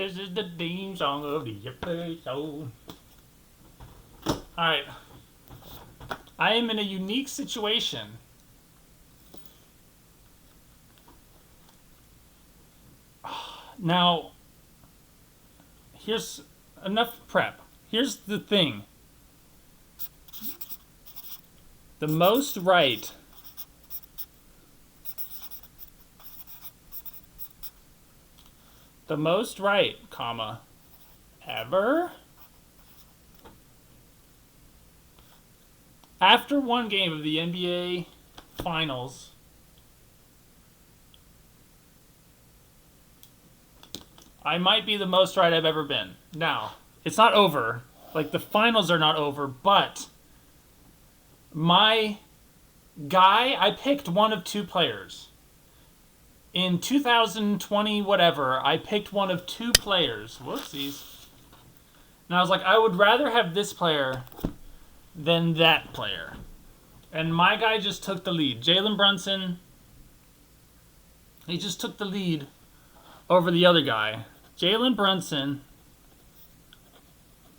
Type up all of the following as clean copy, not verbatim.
This is the theme song of the episode. Alright. I am in a unique situation. Now, here's enough prep. Here's the thing. The most right comma, ever. After one game of the NBA Finals, I might be the most right I've ever been. Now, it's not over. Like, the finals are not over, but my guy, I picked one of two players. In 2020, whatever, I picked one of two players. Whoopsies. And I was like, I would rather have this player than that player. And my guy just took the lead. Jalen Brunson, he just took the lead over the other guy. Jalen Brunson.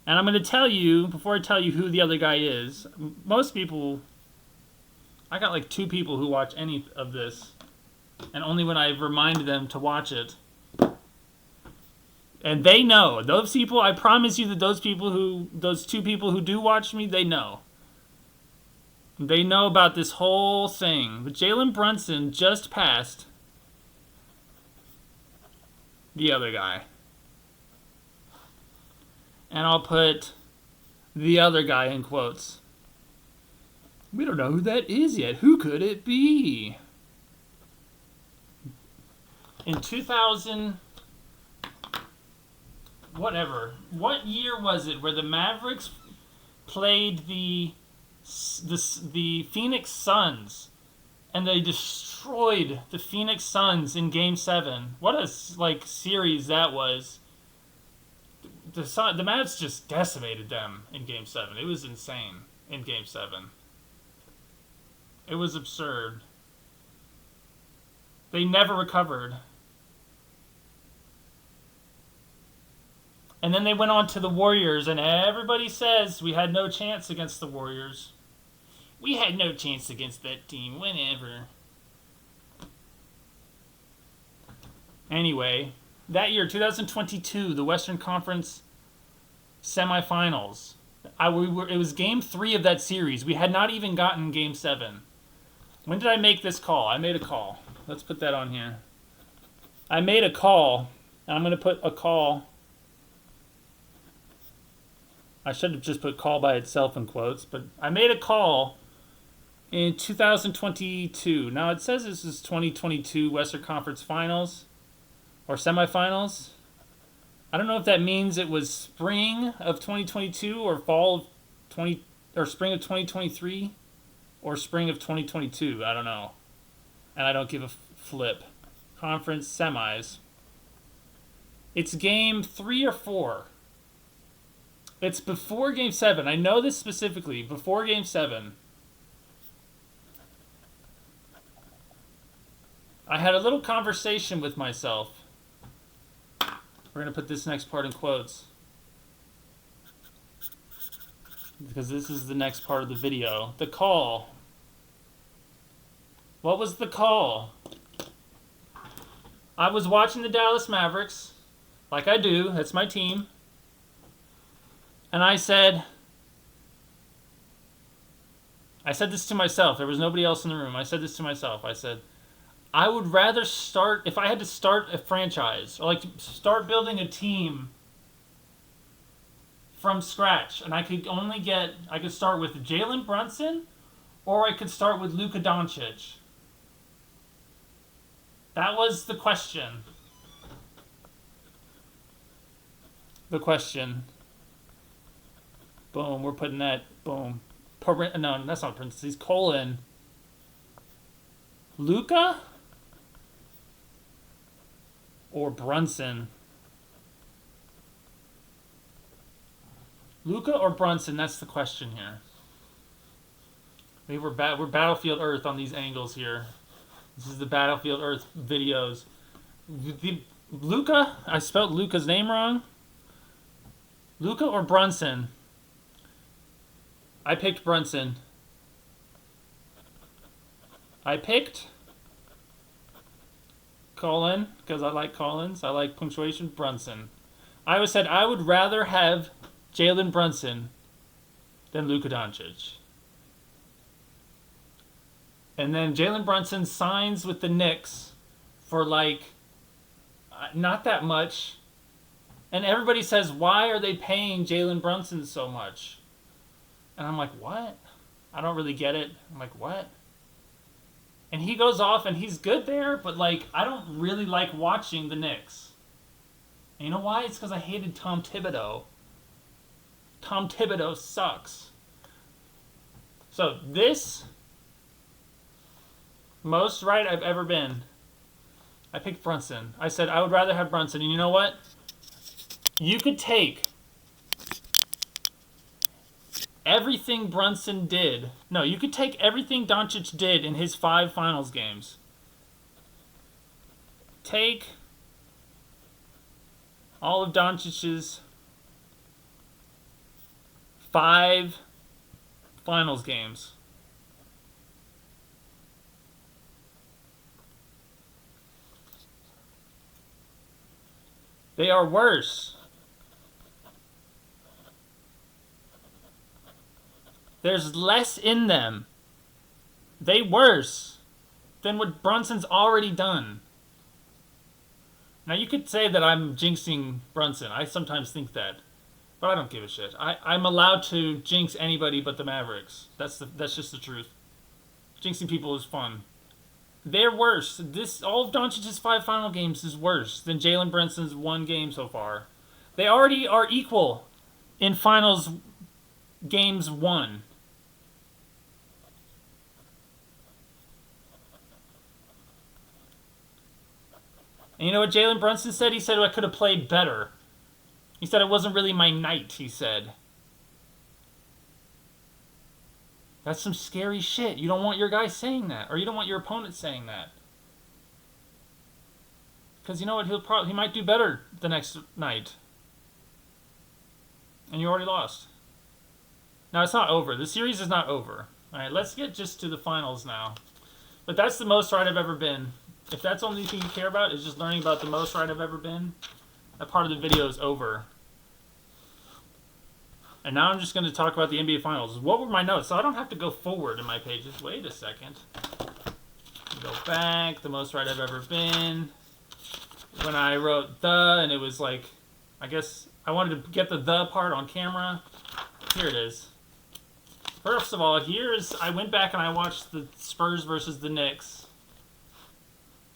And I'm going to tell you, before I tell you who the other guy is, most people, I got like 2 people who watch any of this. And only when I remind them to watch it. And they know. Those people, I promise you that those 2 people who do watch me, they know. They know about this whole thing. But Jalen Brunson just passed the other guy. And I'll put the other guy in quotes. We don't know who that is yet. Who could it be? In 2000, whatever, what year was it where the Mavericks played the Phoenix Suns and they destroyed the Phoenix Suns in Game 7? What a series that was. The Mavs just decimated them in Game 7. It was insane in Game 7. It was absurd. They never recovered. And then they went on to the Warriors, and everybody says we had no chance against the Warriors. We had no chance against that team, whenever. Anyway, that year, 2022, the Western Conference semifinals. It was Game 3 of that series. We had not even gotten Game 7. When did I make this call? I made a call. Let's put that on here. I made a call, and I'm going to put a call. I should have just put call by itself in quotes, but I made a call in 2022. Now it says this is 2022 Western Conference Finals or semifinals. I don't know if that means it was spring of 2022 or spring of 2023 or spring of 2022. I don't know. And I don't give a flip. Conference semis. It's game 3 or 4. It's before Game 7. I know this specifically. Before Game 7. I had a little conversation with myself. We're going to put this next part in quotes. Because this is the next part of the video. The call. What was the call? I was watching the Dallas Mavericks. Like I do. That's my team. And I said this to myself. There was nobody else in the room. I said this to myself. I said, I would rather start, if I had to start a franchise, or start building a team from scratch, and I could start with Jalen Brunson, or I could start with Luka Doncic. That was the question. The question. Boom, we're putting that, boom. No, that's not parentheses, colon. Luka or Brunson? Luka or Brunson, that's the question here. We're Battlefield Earth on these angles here. This is the Battlefield Earth videos. Luka. I spelled Luka's name wrong. Luka or Brunson? I picked Brunson. I picked Colin, because I like Collins. I like punctuation. Brunson. I always said I would rather have Jalen Brunson than Luka Doncic. And then Jalen Brunson signs with the Knicks for like not that much. And everybody says, why are they paying Jalen Brunson so much? And I'm like, what? I don't really get it. I'm like, what? And he goes off and he's good there, but like I don't really like watching the Knicks. And you know why? It's because I hated Tom Thibodeau. Tom Thibodeau sucks. So this most right I've ever been. I picked Brunson. I said I would rather have Brunson. And you know what? You could take everything Brunson did. No, you could take everything Doncic did in his 5 finals games. Take all of Doncic's 5 finals games. They are worse. There's less in them. They worse than what Brunson's already done. Now you could say that I'm jinxing Brunson. I sometimes think that. But I don't give a shit. I'm allowed to jinx anybody but the Mavericks. That's just the truth. Jinxing people is fun. They're worse. All of Doncic's 5 final games is worse than Jalen Brunson's 1 game so far. They already are equal in finals games 1. And you know what Jalen Brunson said? He said, I could have played better. He said it wasn't really my night, he said. That's some scary shit. You don't want your guy saying that. Or you don't want your opponent saying that. Because you know what? He might do better the next night. And you already lost. Now, it's not over. The series is not over. Alright, let's get just to the finals now. But that's the most right I've ever been. If that's the only thing you care about, is just learning about the most right I've ever been, that part of the video is over. And now I'm just going to talk about the NBA Finals. What were my notes? So I don't have to go forward in my pages. Wait a second. Go back. The most right I've ever been. When I wrote the, and it was like, I guess I wanted to get the part on camera. Here it is. First of all, I went back and I watched the Spurs versus the Knicks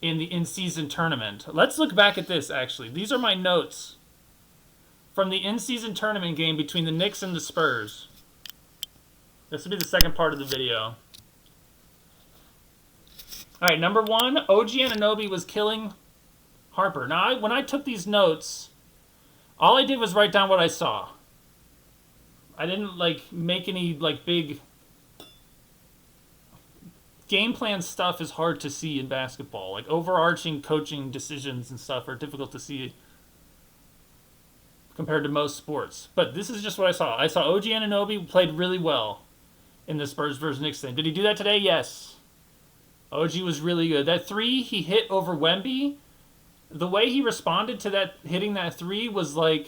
in the in-season tournament. Let's look back at this, actually. These are my notes from the in-season tournament game between the Knicks and the Spurs. This will be the second part of the video. Alright, number 1, OG Anunoby was killing Harper. Now, when I took these notes, all I did was write down what I saw. I didn't, make any, big game plan stuff is hard to see in basketball. Like, overarching coaching decisions and stuff are difficult to see compared to most sports. But this is just what I saw. I saw OG Anunoby played really well in the Spurs versus Knicks thing. Did he do that today? Yes. OG was really good. That 3 he hit over Wemby, the way he responded to that, hitting that 3 was like,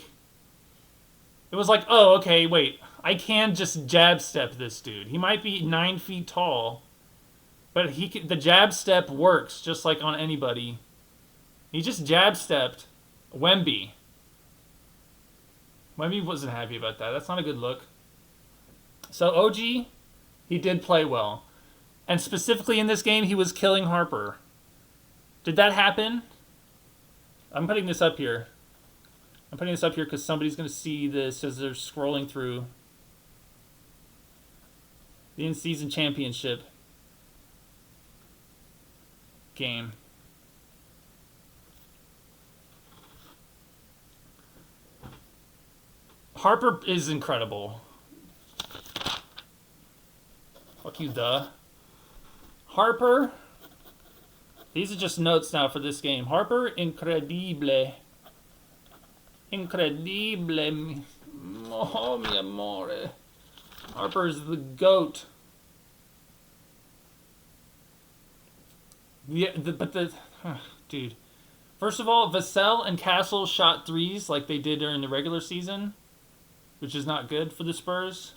it was like, oh, okay, wait. I can just jab step this dude. He might be 9 feet tall, but the jab step works just like on anybody. He just jab stepped Wemby. Wemby wasn't happy about that. That's not a good look. So OG, he did play well. And specifically in this game, he was killing Harper. Did that happen? I'm putting this up here. I'm putting this up here because somebody's going to see this as they're scrolling through the in-season championship game. Harper is incredible. Fuck you, Harper These are just notes now for this game. Harper, incredible. Incredible. Oh, mi amore. Harper's the GOAT. Yeah, dude. First of all, Vassell and Castle shot threes like they did during the regular season, which is not good for the Spurs.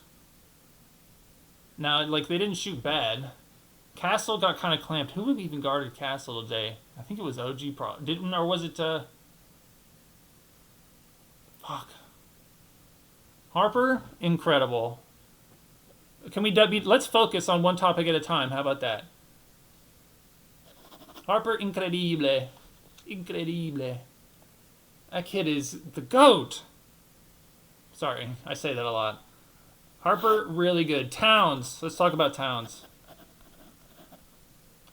Now, like, they didn't shoot bad. Castle got kind of clamped. Who even guarded Castle today? I think it was OG Didn't, or was it, fuck. Harper, incredible. Can we let's focus on one topic at a time. How about that? Harper, incredible. Incredible. That kid is the GOAT. Sorry, I say that a lot. Harper, really good. Towns. Let's talk about Towns.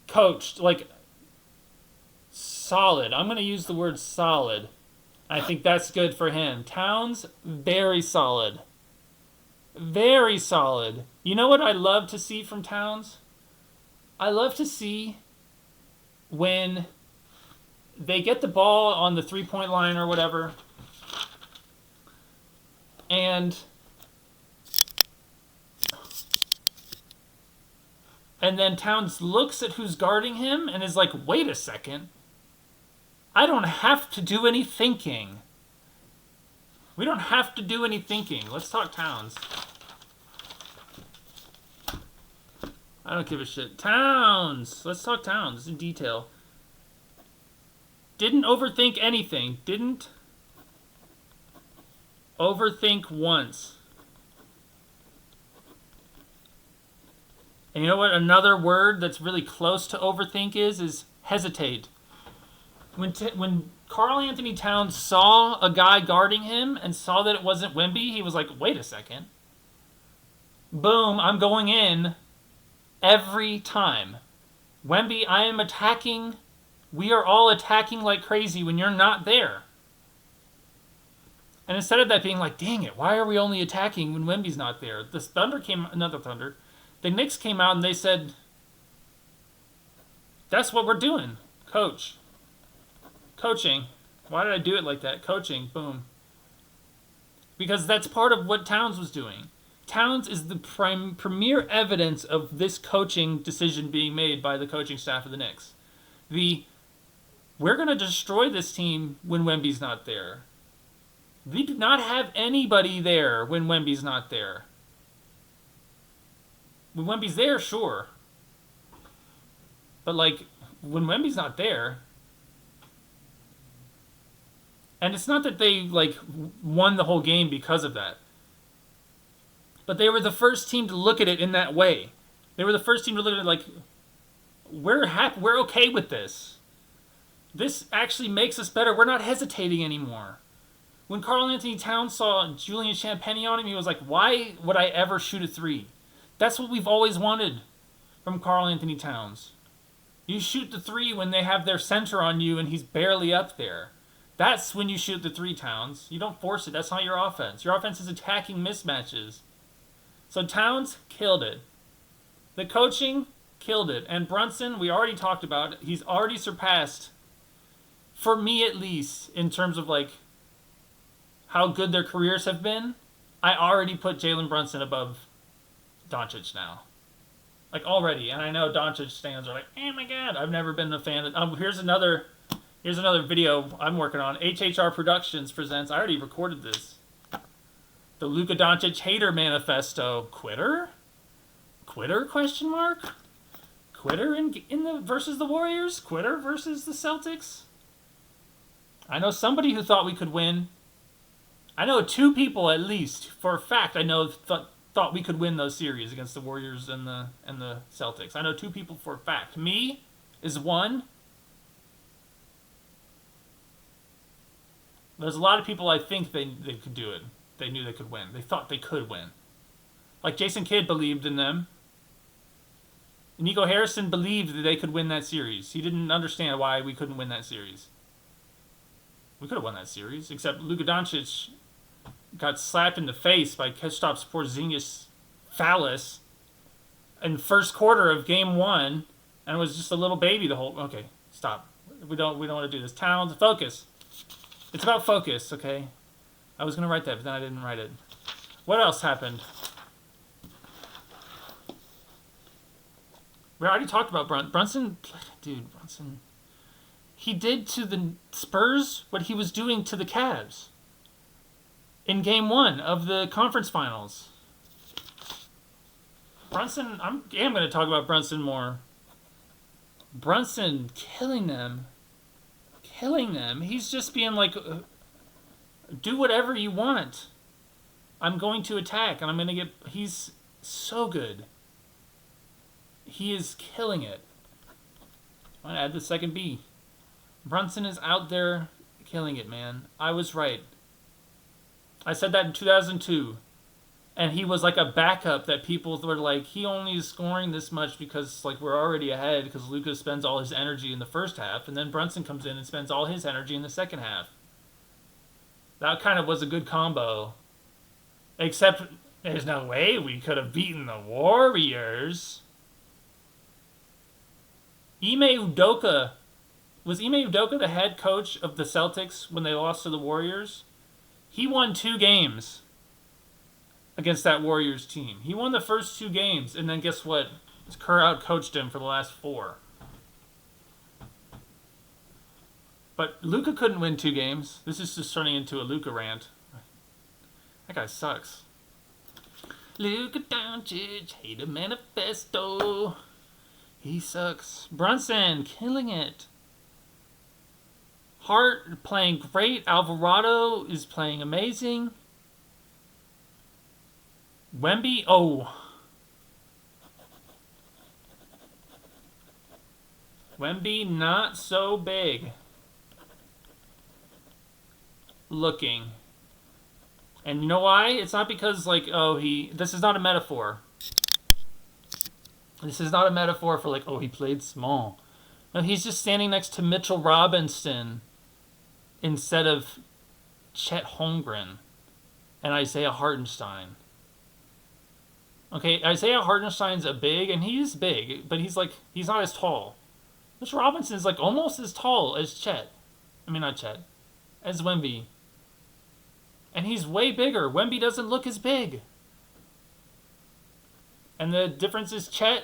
Coached, like, solid. I'm going to use the word solid. I think that's good for him. Towns, very solid. Very solid. You know what I love to see from Towns? I love to see when they get the ball on the three-point line or whatever, and then Towns looks at who's guarding him and is like, wait a second. I don't have to do any thinking. We don't have to do any thinking. Let's talk Towns. I don't give a shit. Towns! Let's talk Towns in detail. Didn't overthink anything. Didn't overthink once. And you know what another word that's really close to overthink is hesitate. When Karl Anthony Towns saw a guy guarding him and saw that it wasn't Wemby, he was like, wait a second. Boom, I'm going in every time. Wemby, I am attacking. We are all attacking like crazy when you're not there. And instead of that being like, dang it, why are we only attacking when Wemby's not there? The Knicks came out and they said, that's what we're doing. Coach. Coaching. Why did I do it like that? Coaching. Boom. Because that's part of what Towns was doing. Towns is the premier evidence of this coaching decision being made by the coaching staff of the Knicks. We're going to destroy this team when Wemby's not there. We do not have anybody there when Wemby's not there. When Wemby's there, sure. But, like, when Wemby's not there... And it's not that they, like, won the whole game because of that. But they were the first team to look at it in that way. They were the first team to look at it like, we're okay with this. This actually makes us better. We're not hesitating anymore. When Karl Anthony Towns saw Julian Champagnie on him, he was like, why would I ever shoot a three? That's what we've always wanted from Karl Anthony Towns. You shoot the three when they have their center on you and he's barely up there. That's when you shoot the three, Towns. You don't force it. That's not your offense. Your offense is attacking mismatches. So Towns killed it. The coaching killed it. And Brunson, we already talked about it. He's already surpassed, for me at least, in terms of like how good their careers have been. I already put Jalen Brunson above Doncic now. Like already. And I know Doncic fans are like, oh my God, I've never been a fan of... Here's another video I'm working on. HHR Productions presents... I already recorded this. The Luka Doncic Hater Manifesto. Quitter? Quitter, question mark? Quitter in the versus the Warriors? Quitter versus the Celtics? I know somebody who thought we could win. I know two people at least, for a fact, I know thought we could win those series against the Warriors and the Celtics. I know two people for a fact. Me is one. There's a lot of people I think they could do it. They knew they could win. They thought they could win. Like Jason Kidd believed in them. Nico Harrison believed that they could win that series. He didn't understand why we couldn't win that series. We could have won that series, except Luka Doncic got slapped in the face by Kristaps Porzingis in first quarter of game one, and was just a little baby the whole... Okay, Stop. We don't want to do this. Towns, focus. It's about focus, okay? I was gonna write that, but then I didn't write it. What else happened? We already talked about Brunson. Dude, Brunson. He did to the Spurs what he was doing to the Cavs in Game 1 of the conference finals. Brunson, I am going to talk about Brunson more. Brunson killing them. Killing them. He's just being like, do whatever you want. I'm going to attack, and I'm going to get... He's so good. He is killing it. I'm going to add the second B. Brunson is out there killing it, man. I was right. I said that in 2002. And he was like a backup that people were like, he only is scoring this much because like we're already ahead because Luka spends all his energy in the first half. And then Brunson comes in and spends all his energy in the second half. That kind of was a good combo. Except there's no way we could have beaten the Warriors. Ime Udoka. Was Ime Udoka the head coach of the Celtics when they lost to the Warriors? He won 2 games against that Warriors team. He won the first 2 games, and then guess what? Kerr out-coached him for the last 4. But Luka couldn't win 2 games. This is just turning into a Luka rant. That guy sucks. Luka Doncic, hate a manifesto. He sucks. Brunson, killing it. Hart playing great. Alvarado is playing amazing. Wemby, Wemby not so big. Looking. And you know why? It's not because like, this is not a metaphor. This is not a metaphor for like, he played small. No, he's just standing next to Mitchell Robinson instead of Chet Holmgren and Isaiah Hartenstein. Okay, Isaiah Hartenstein's a big, and he is big, but he's not as tall. Mitchell Robinson is like almost as tall as Chet. I mean, not Chet. As Wemby. And he's way bigger. Wemby doesn't look as big. And the difference is Chet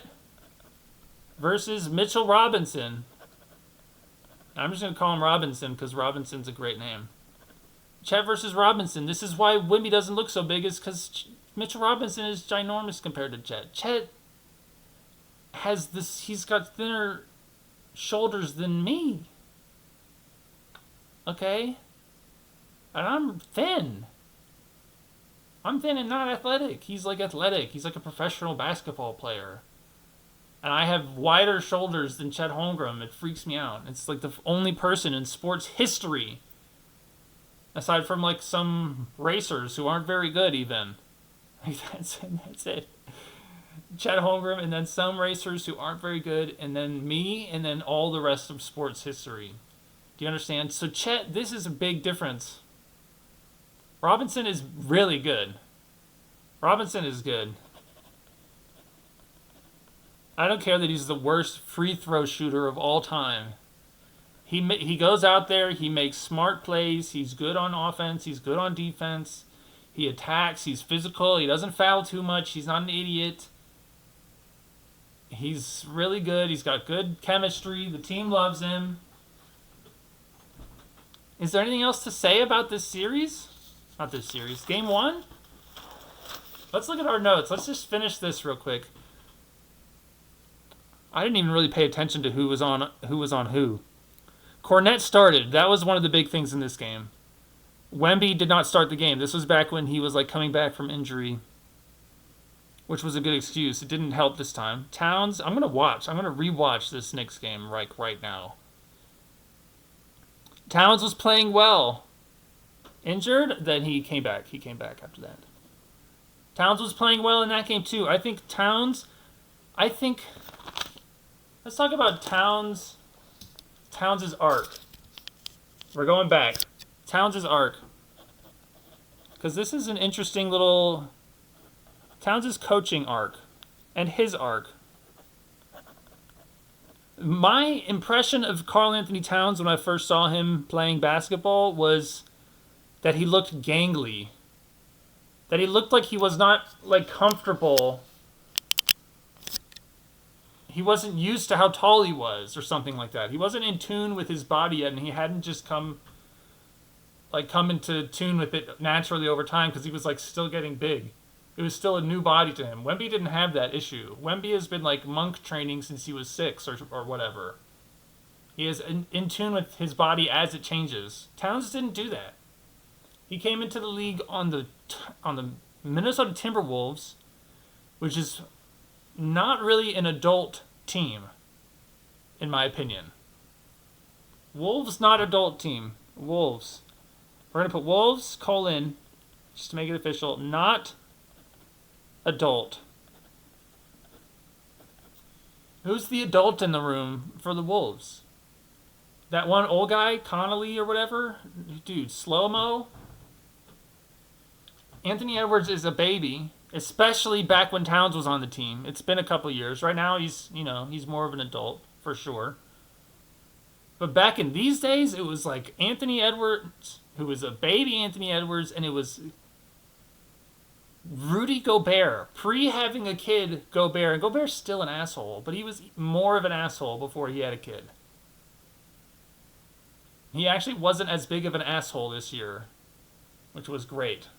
versus Mitchell Robinson. I'm just going to call him Robinson because Robinson's a great name. Chet versus Robinson. This is why Wemby doesn't look so big, is because Mitchell Robinson is ginormous compared to Chet. Chet has this, he's got thinner shoulders than me. Okay? And I'm thin. I'm thin and not athletic. He's like athletic. He's like a professional basketball player. And I have wider shoulders than Chet Holmgren. It freaks me out. It's like the only person in sports history, aside from like some racers who aren't very good even. That's it. Chet Holmgren, and then some racers who aren't very good, and then me, and then all the rest of sports history. Do you understand? So Chet, this is a big difference. Robinson is really good. Robinson is good. I don't care that he's the worst free throw shooter of all time. He goes out there, he makes smart plays, he's good on offense, he's good on defense, he attacks, he's physical, he doesn't foul too much, he's not an idiot. He's really good, he's got good chemistry, the team loves him. Is there anything else to say about this series? Not this series. Game 1? Let's look at our notes. Let's just finish this real quick. I didn't even really pay attention to who was on who. Cornette started. That was one of the big things in this game. Wemby did not start the game. This was back when he was like coming back from injury, which was a good excuse. It didn't help this time. Towns, I'm going to rewatch this Knicks game right now. Towns was playing well. Injured, then he came back. He came back after that. Towns was playing well in that game too. Let's talk about Towns' arc. We're going back. Towns' arc. Because this is an interesting little... Towns' coaching arc. And his arc. My impression of Karl Anthony Towns when I first saw him playing basketball was that he looked gangly. That he looked like he was not like comfortable. He wasn't used to how tall he was or something like that. He wasn't in tune with his body yet, and he hadn't just come into tune with it naturally over time because he was like still getting big. It was still a new body to him. Wemby didn't have that issue. Wemby has been like monk training since he was 6 or whatever. He is in tune with his body as it changes. Towns didn't do that. He came into the league on the Minnesota Timberwolves, which is not really an adult team, in my opinion. Wolves, not adult team. Wolves. We're going to put Wolves, just to make it official, not adult. Who's the adult in the room for the Wolves? That one old guy, Connolly or whatever? Dude, slow-mo? Anthony Edwards is a baby, especially back when Towns was on the team. It's been a couple years. Right now, he's more of an adult, for sure. But back in these days, it was like Anthony Edwards, who was a baby Anthony Edwards, and it was Rudy Gobert, pre-having a kid Gobert. And Gobert's still an asshole, but he was more of an asshole before he had a kid. He actually wasn't as big of an asshole this year, which was great.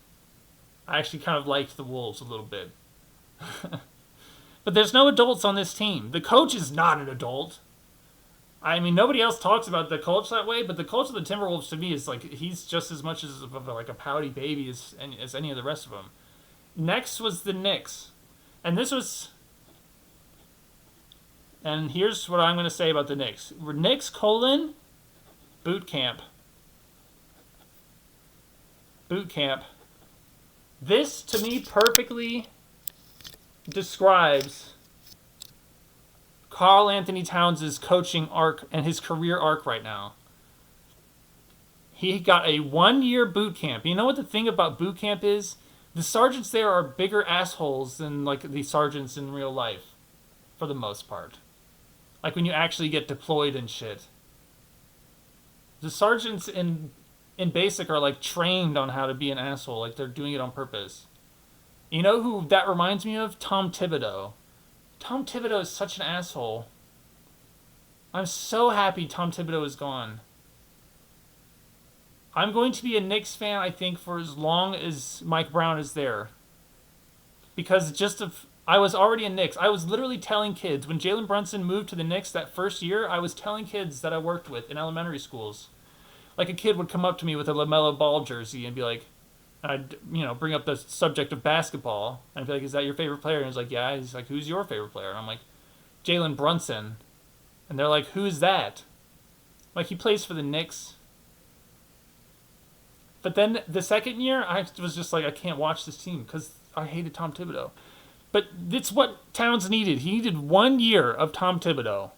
I actually kind of liked the Wolves a little bit. But there's no adults on this team. The coach is not an adult. I mean, nobody else talks about the coach that way, but the coach of the Timberwolves to me is like, he's just as much as like a pouty baby as any of the rest of them. Next was the Knicks. And here's what I'm going to say about the Knicks. Knicks, boot camp. Boot camp. This, to me, perfectly describes Karl Anthony Towns' coaching arc and his career arc right now. He got a 1-year boot camp. You know what the thing about boot camp is? The sergeants there are bigger assholes than like the sergeants in real life, for the most part. Like when you actually get deployed and shit. The sergeants in basic are like trained on how to be an asshole, like they're doing it on purpose. You know who that reminds me of? Tom Thibodeau. Tom Thibodeau is such an asshole. I'm so happy Tom Thibodeau is gone. I'm going to be a Knicks fan, I think, for as long as Mike Brown is there. Because I was already a Knicks. I was literally telling kids, when Jalen Brunson moved to the Knicks that first year, I was telling kids that I worked with in elementary schools. Like a kid would come up to me with a LaMelo Ball jersey and be like, I'd bring up the subject of basketball. And I'd be like, is that your favorite player? And he's like, yeah. He's like, who's your favorite player? And I'm like, Jalen Brunson. And they're like, who's that? Like, he plays for the Knicks. But then the second year, I was just like, I can't watch this team because I hated Tom Thibodeau. But it's what Towns needed. He needed 1 year of Tom Thibodeau.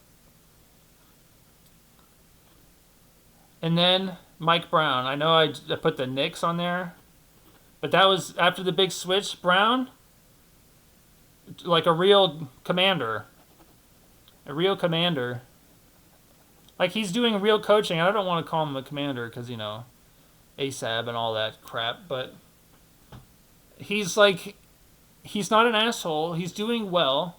And then Mike Brown. I know I put the Knicks on there. But that was after the big switch. Brown, like a real commander. A real commander. Like, he's doing real coaching. I don't want to call him a commander because, ASAB and all that crap. But he's not an asshole. He's doing well.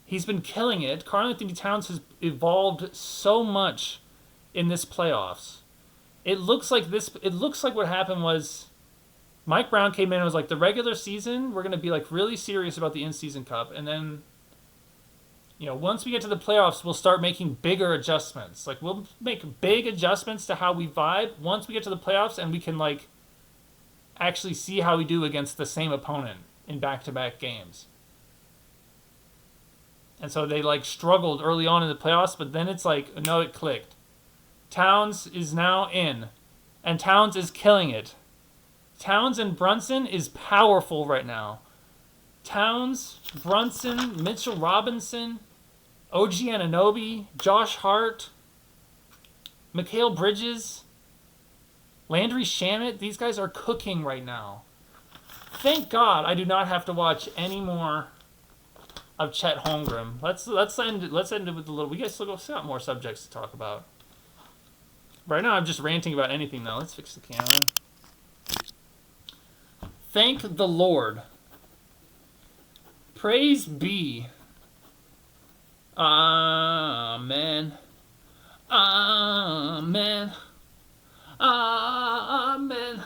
He's been killing it. Karl Anthony Towns has evolved so much in this playoffs. It looks like what happened was Mike Brown came in and was like, the regular season, we're going to be like really serious about the in-season cup. And then, once we get to the playoffs, we'll start making bigger adjustments. Like, we'll make big adjustments to how we vibe once we get to the playoffs and we can like actually see how we do against the same opponent in back-to-back games. And so they like struggled early on in the playoffs, but then it's like, no, it clicked. Towns is now in, and Towns is killing it. Towns and Brunson is powerful right now. Towns, Brunson, Mitchell Robinson, OG Anunoby, Josh Hart, Mikal Bridges, Landry Shamet, these guys are cooking right now. Thank God I do not have to watch any more of Chet Holmgren. Let's end it with a little. We guys still got more subjects to talk about. Right now, I'm just ranting about anything though. Let's fix the camera. Thank the Lord. Praise be. Amen. Amen. Amen.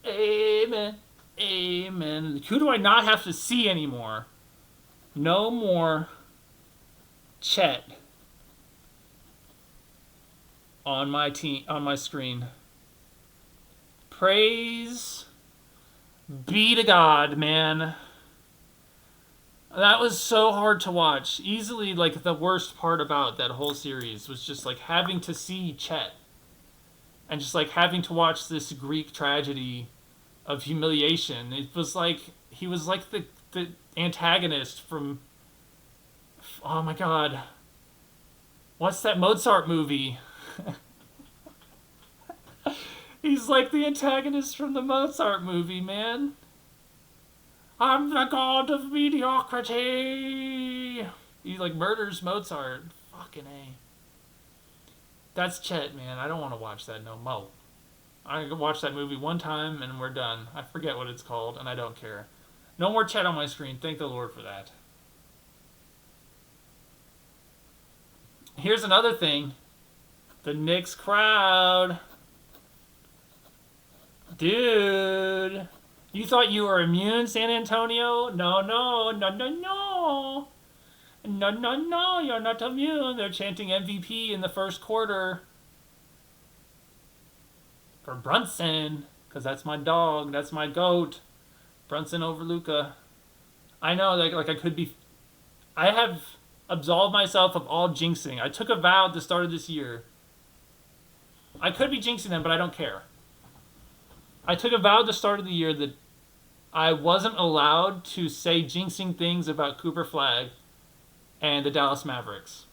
Amen. Amen. Who do I not have to see anymore? No more Chet on my screen. Praise be to God, man. That was so hard to watch. Easily, like, the worst part about that whole series was just, like, having to see Chet. And just, like, having to watch this Greek tragedy of humiliation. It was like, he was like the antagonist from, oh my god. What's that Mozart movie? He's like the antagonist from the Mozart movie, man. I'm the god of mediocrity. He like murders Mozart. Fucking A. That's Chet, man. I don't want to watch that no mo. I could watch that movie one time and we're done. I forget what it's called and I don't care. No more Chet on my screen. Thank the Lord for that. Here's another thing. The Knicks crowd. Dude. You thought you were immune, San Antonio? No. No, you're not immune. They're chanting MVP in the first quarter. For Brunson. Because that's my dog. That's my goat. Brunson over Luka. I know, like I could be... I have absolved myself of all jinxing. I took a vow at the start of this year. I could be jinxing them, but I don't care. I took a vow at the start of the year that I wasn't allowed to say jinxing things about Cooper Flagg and the Dallas Mavericks.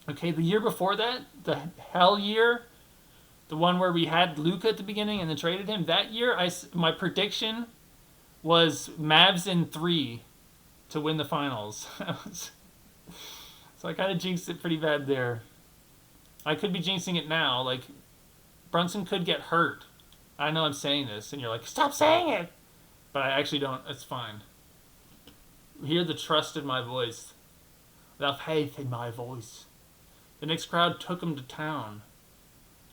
Okay, the year before that, the hell year, the one where we had Luka at the beginning and then traded him, that year, my prediction was Mavs in 3 to win the finals. So I kind of jinxed it pretty bad there. I could be jinxing it now. Like, Brunson could get hurt. I know I'm saying this, and you're like, stop saying it! But I actually don't. It's fine. Hear the trust in my voice. The faith in my voice. The Knicks crowd took him to town.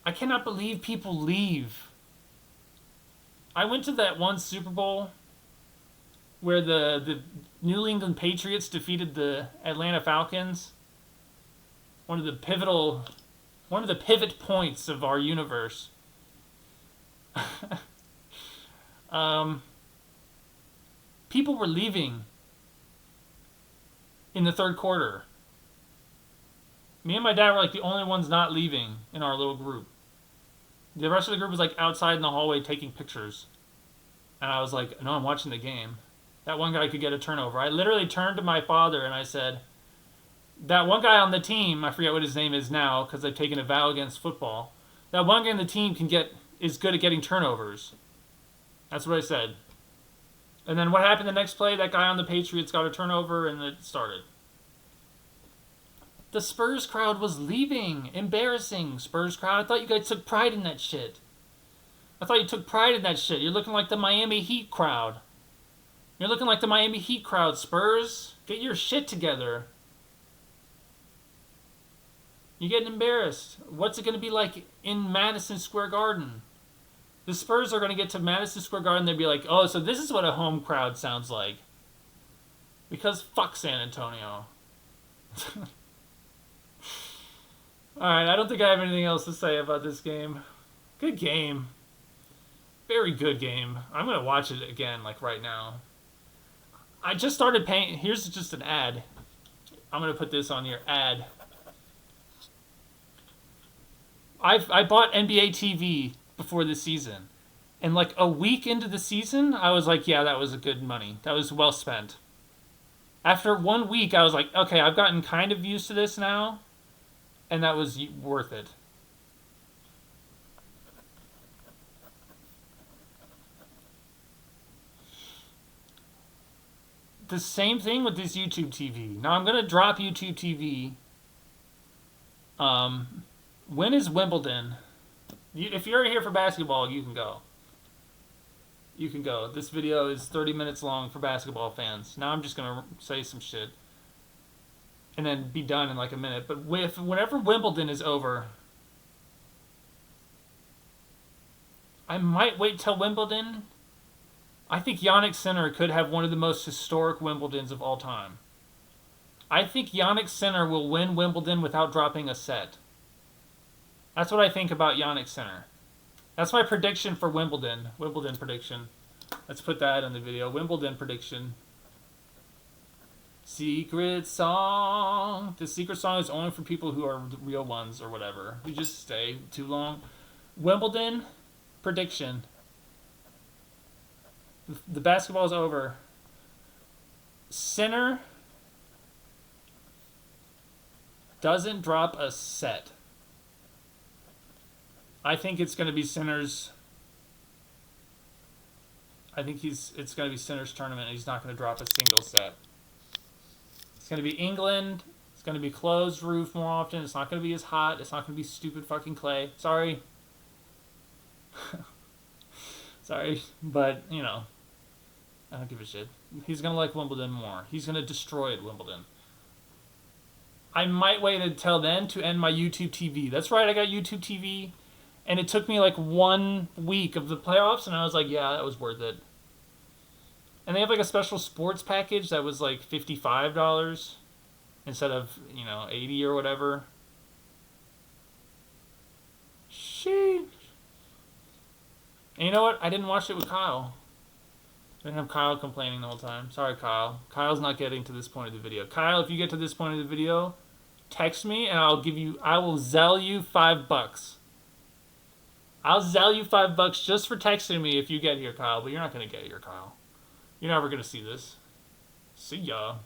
I cannot believe people leave. I went to that one Super Bowl where the New England Patriots defeated the Atlanta Falcons. One of the pivot points of our universe. People were leaving in the third quarter. Me and my dad were like the only ones not leaving in our little group. The rest of the group was like outside in the hallway taking pictures. And I was like, no, I'm watching the game. That one guy could get a turnover. I literally turned to my father and I said, that one guy on the team, I forget what his name is now because I've taken a vow against football. That one guy on the team is good at getting turnovers. That's what I said. And then what happened the next play? That guy on the Patriots got a turnover and it started. The Spurs crowd was leaving. Embarrassing, Spurs crowd. I thought you guys took pride in that shit. You're looking like the Miami Heat crowd. You're looking like the Miami Heat crowd, Spurs. Get your shit together. You're getting embarrassed. What's it going to be like in Madison Square Garden? The Spurs are going to get to Madison Square Garden and they'll be like, oh, so this is what a home crowd sounds like. Because fuck San Antonio. Alright, I don't think I have anything else to say about this game. Good game. Very good game. I'm going to watch it again, like right now. I just started paying... Here's just an ad. I'm going to put this on your ad. I bought NBA TV before the season. And like a week into the season, I was like, yeah, that was a good money. That was well spent. After 1 week, I was like, okay, I've gotten kind of used to this now. And that was worth it. the same thing with this YouTube TV. Now I'm gonna drop YouTube TV. When is Wimbledon? If you're here for basketball, you can go. You can go. This video is 30 minutes long for basketball fans. Now I'm just gonna say some shit, and then be done in like a minute. But whenever Wimbledon is over, I might wait till Wimbledon. I think Jannik Sinner could have one of the most historic Wimbledons of all time. I think Jannik Sinner will win Wimbledon without dropping a set. That's what I think about Jannik Sinner. That's my prediction for Wimbledon. Wimbledon prediction. Let's put that in the video. Wimbledon prediction. Secret song. The secret song is only for people who are the real ones or whatever. We just stay too long. Wimbledon prediction. The basketball is over. Sinner doesn't drop a set. I think it's going to be Sinner's. I think it's going to be Sinner's tournament. And he's not going to drop a single set. It's going to be England. It's going to be closed roof more often. It's not going to be as hot. It's not going to be stupid fucking clay. Sorry. Sorry, but you know, I don't give a shit. He's going to like Wimbledon more. He's going to destroy it, Wimbledon. I might wait until then to end my YouTube TV. That's right, I got YouTube TV. And it took me like 1 week of the playoffs, and I was like, yeah, that was worth it. And they have like a special sports package that was like $55 instead of, you know, $80 or whatever. Sheesh. And you know what? I didn't watch it with Kyle. I didn't have Kyle complaining the whole time. Sorry, Kyle. Kyle's not getting to this point of the video. Kyle, if you get to this point of the video, text me and I will Zell you $5. I'll Zell you $5 just for texting me if you get here, Kyle. But you're not going to get here, Kyle. You're never going to see this. See ya.